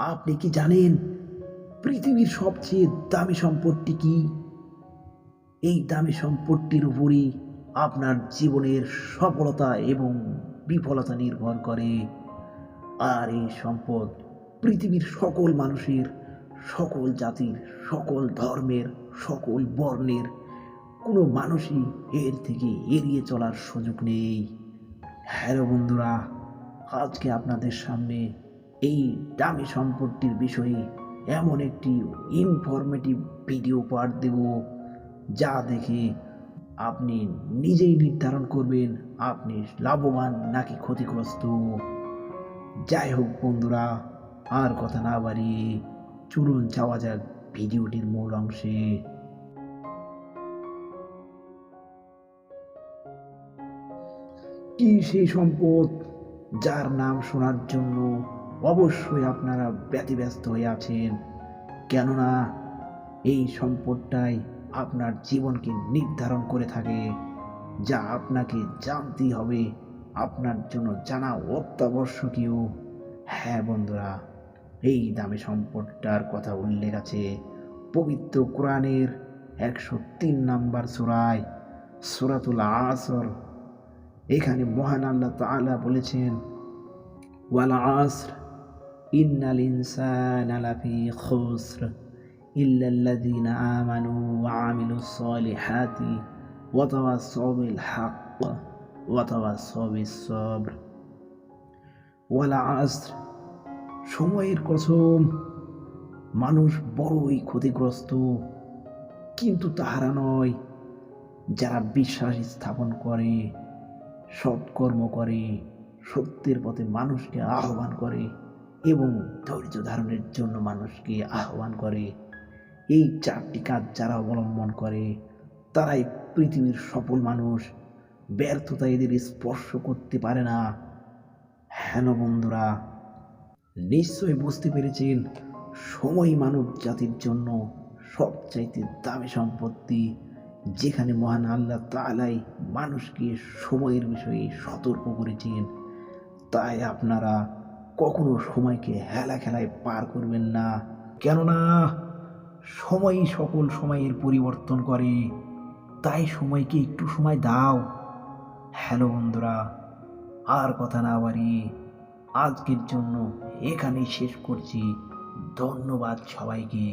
আপনি কি জানেন পৃথিবীর সবচেয়ে দামি সম্পত্তি কি? এই দামি সম্পত্তির উপরই আপনার জীবনের সফলতা এবং বিফলতা নির্ভর করে। আর এই সম্পদ পৃথিবীর সকল মানুষের, সকল জাতির, সকল ধর্মের, সকল বর্ণের কোনো মানুষই এর থেকে এড়িয়ে চলার সুযোগ নেই। হ্যালো বন্ধুরা, আজকে আপনাদের সামনে এই দামি সম্পত্তির বিষয়ে এমন একটি ইনফরমেটিভ ভিডিও পার্ট দেব, যা দেখে আপনি নিজেই নির্ধারণ করবেন আপনি লাভবান নাকি ক্ষতিগ্রস্ত। যাই হোক বন্ধুরা, আর কথা না বাড়িয়ে চলুন যাওয়া যাক ভিডিওটির মূল অংশে। কি সেই সম্পদ যার নাম শোনার জন্য অবশ্যই আপনারা ব্যতিব্যস্ত হয়ে আছেন? কেননা এই সম্পদটাই আপনার জীবনকে নির্ধারণ করে থাকে, যা আপনাকে জানতেই হবে, আপনার জন্য জানা অত্যাবশ্যকীয়। হ্যাঁ বন্ধুরা, এই দামি সম্পদটার কথা উল্লেখ আছে পবিত্র কোরআনের 103 নম্বর সূরায়, সূরাতুল আসর। এখানে মহান আল্লাহ তাআলা বলেছেন, ওয়াল আসর ইন্নাল ইনসানা লাফি খুসর ইল্লাল্লাযীনা আমানু ওয়া আমিলুস সলিহাতি ওয়া তাওয়াসাউ বিল হক ওয়া তাওয়াসাউ বিস সবর। ওয়াল আসর, সময়ের কসম, মানুষ বড়ই ক্ষতিগ্রস্ত, কিন্তু তাহারা নয় যারা বিশ্বাস স্থাপন করে, সৎকর্ম করে, সত্যের পথে মানুষকে আহ্বান করে এবং ধৈর্য ধারণের জন্য মানুষকে আহ্বান করে। এই 4টি কাজ যারা অবলম্বন করে তারাই পৃথিবীর সফল মানুষ। ব্যর্থতা এদের স্পর্শ করতে পারে না। হ্যালো বন্ধুরা, নিশ্চয়ই বুঝতে পেরেছেন সময় মানব জাতির জন্য সবচাইতে দামি সম্পত্তি, যেখানে মহান আল্লাহ তাআলাই মানুষকে সময়ের বিষয়ে সতর্ক করেছেন। তাই আপনারা কখনো সময়কে হেলা খেলায় পার করবেন না, কেননা সময়ই সকল সময়ের পরিবর্তন করে। তাই সময়কে একটু সময় দাও। হ্যালো বন্ধুরা, আর কথা না বাড়িয়ে আজকের জন্য এখানেই শেষ করছি। ধন্যবাদ সবাইকে।